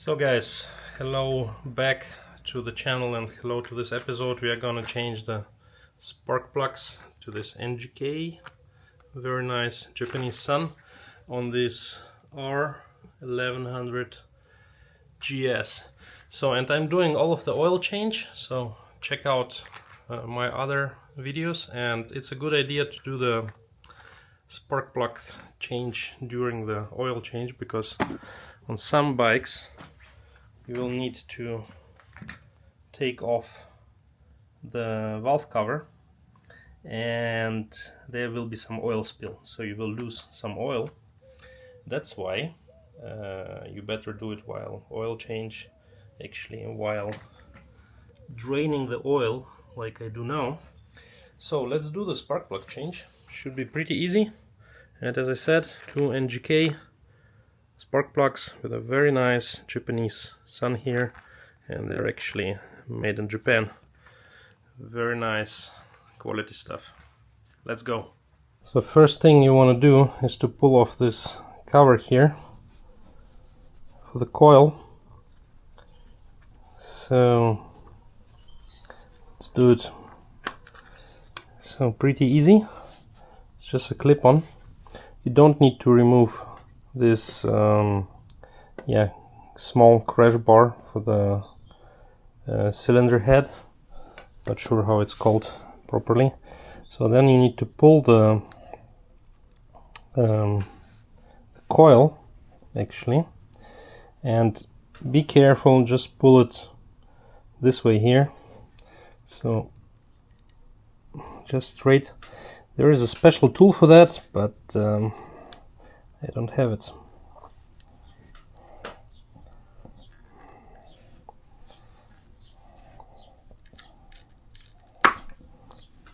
So guys, hello back to the channel and hello to this episode. We are gonna change the spark plugs to this NGK, very nice Japanese sun, on this R1100GS. So, and I'm doing all of the oil change, so check out my other videos, and it's a good idea to do the spark plug change during the oil change, because on some bikes you will need to take off the valve cover and there will be some oil spill, so you will lose some oil. That's why you better do it while oil change, actually while draining the oil like I do now. So let's do the spark plug change. Should be pretty easy. And as I said, two NGK spark plugs with a very nice Japanese sun here, and they're actually made in Japan. Very nice quality stuff. Let's go. So first thing you want to do is to pull off this cover here for the coil. So let's do it. So pretty easy. It's just a clip-on. You don't need to remove this small crash bar for the cylinder head. Not sure how it's called properly. So then you need to pull the coil actually, and be careful, just pull it this way here, so just straight. There is a special tool for that, but I don't have it.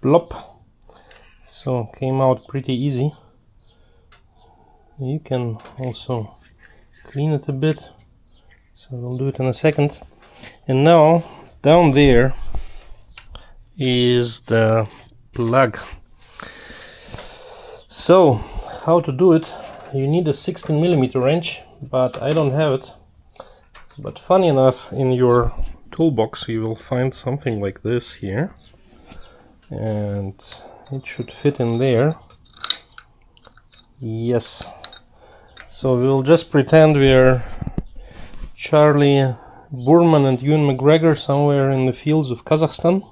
Plop. So came out pretty easy. You can also clean it a bit, so we'll do it in a second. And now down there is the plug. So how to do it? You need a 16mm wrench, but I don't have it. But funny enough, in your toolbox you will find something like this here, and it should fit in there. Yes. So we'll just pretend we're Charlie Boorman and Ewan McGregor somewhere in the fields of Kazakhstan,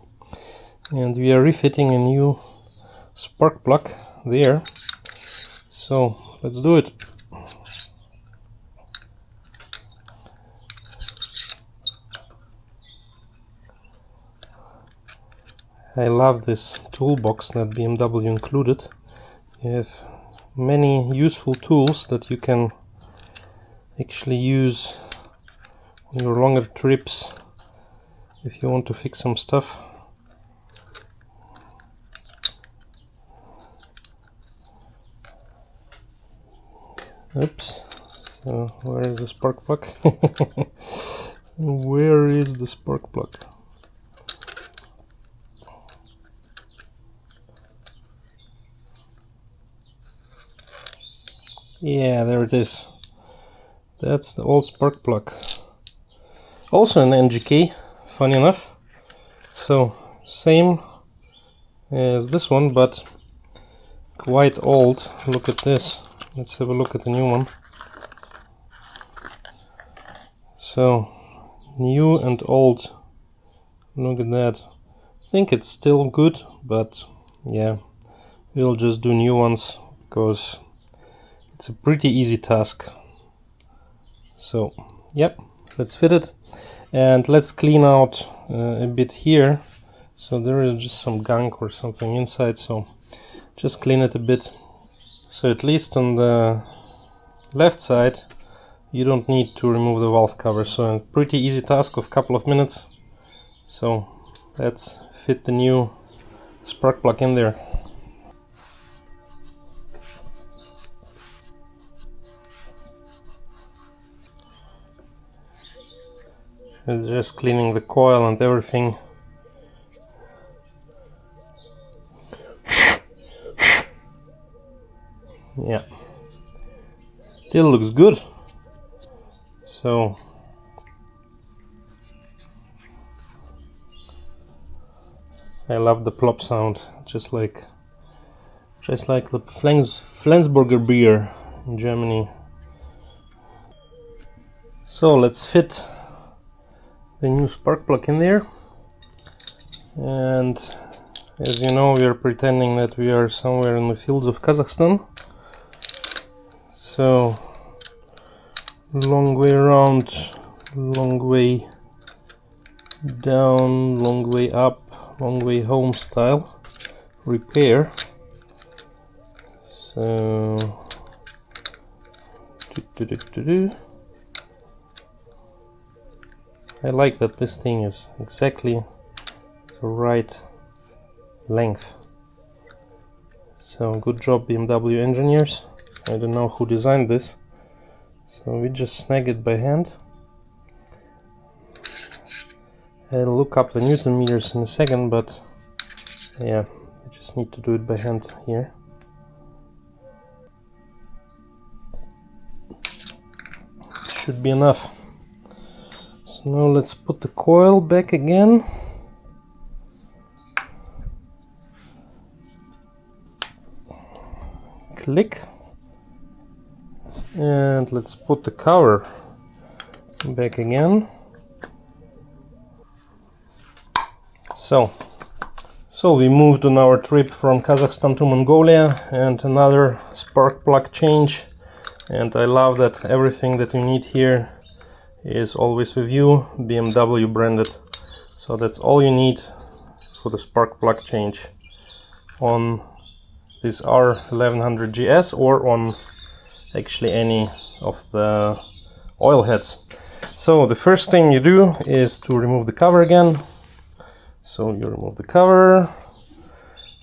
and we are refitting a new spark plug there. So let's do it. I love this toolbox that BMW included. You have many useful tools that you can actually use on your longer trips if you want to fix some stuff. Oops. So where is the spark plug? Where is the spark plug? Yeah, there it is. That's the old spark plug. Also an NGK, funny enough. So same as this one, but quite old. Look at this. Let's have a look at the new one. So new and old. Look at that. I think it's still good, but yeah, we'll just do new ones because it's a pretty easy task. So yep, let's fit it, and let's clean out a bit here. So there is just some gunk or something inside, so just clean it a bit. So at least on the left side you don't need to remove the valve cover, so a pretty easy task of a couple of minutes. So let's fit the new spark plug in there. It's just cleaning the coil and everything. Yeah, still looks good. So I love the plop sound, just like the Flensburger beer in Germany. So let's fit the new spark plug in there, and as you know, we are pretending that we are somewhere in the fields of Kazakhstan. So long way around, long way down, long way up, long way home style repair. So I like that this thing is exactly the right length. So good job, BMW engineers. I don't know who designed this. So we just snag it by hand. I'll look up the Newton meters in a second, but yeah, I just need to do it by hand here. Should be enough. So now let's put the coil back again. Click. And let's put the cover back again. So we moved on our trip from Kazakhstan to Mongolia, and another spark plug change. And I love that everything that you need here is always with you, BMW branded. So that's all you need for the spark plug change on this R1100GS, or on actually any of the oil heads. So the first thing you do is to remove the cover again. So you remove the cover,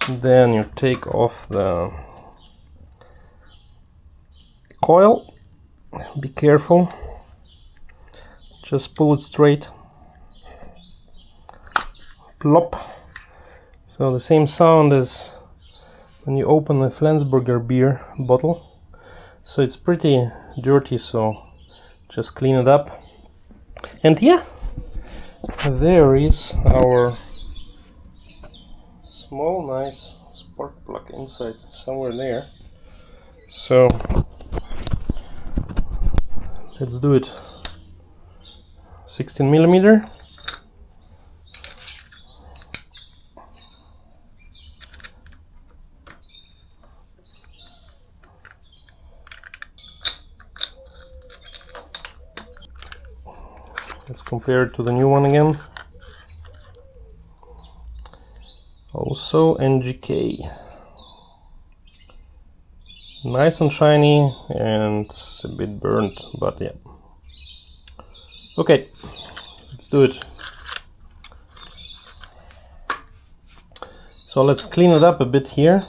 then you take off the coil. Be careful, just pull it straight. Plop. So the same sound as when you open a Flensburger beer bottle. So it's pretty dirty, so just clean it up. And yeah, there is our small nice spark plug inside, somewhere there. So let's do it. 16 millimeter. Let's compare it to the new one again. Also NGK. Nice and shiny, and a bit burnt, but yeah. Okay, let's do it. So let's clean it up a bit here.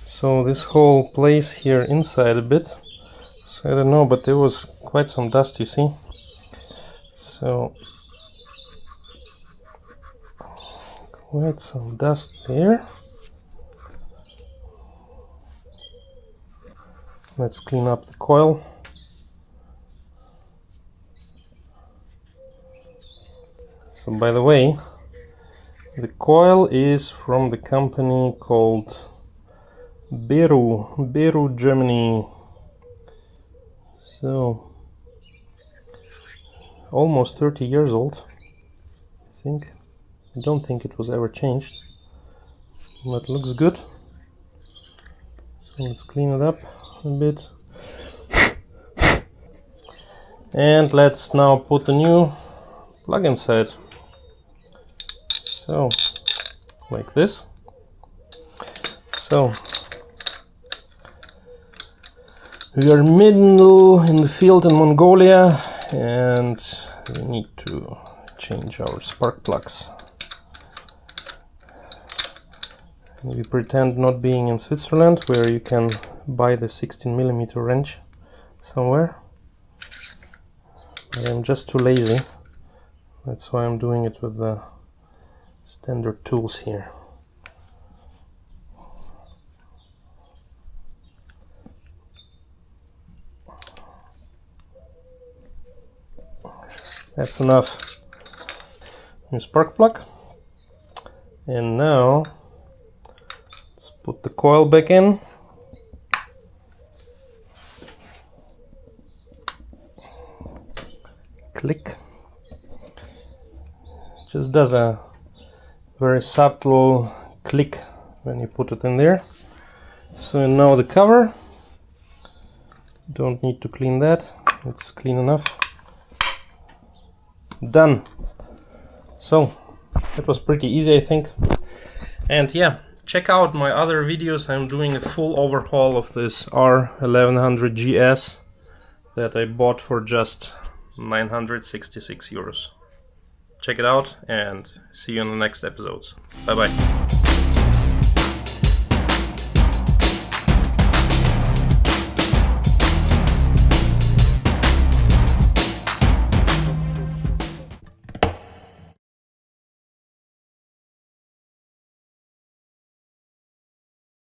So this whole place here inside a bit. So I don't know, but there was quite some dust, you see. So quite some dust there. Let's clean up the coil. So by the way, the coil is from the company called Beru, Germany. So almost 30 years old, I think. I don't think it was ever changed, but looks good. So let's clean it up a bit. And let's now put the new plug inside. So, like this. So, we are middle in the field in Mongolia, and we need to change our spark plugs. We pretend not being in Switzerland, where you can buy the 16 millimeter wrench somewhere. But I'm just too lazy. That's why I'm doing it with the standard tools here. That's enough. New spark plug. And now let's put the coil back in. Click. Just does a very subtle click when you put it in there. So now the cover, don't need to clean that, it's clean enough. Done. So that was pretty easy, I think. And yeah, check out my other videos. I'm doing a full overhaul of this R1100GS that I bought for just 966 euros. Check it out and see you in the next episodes. Bye bye.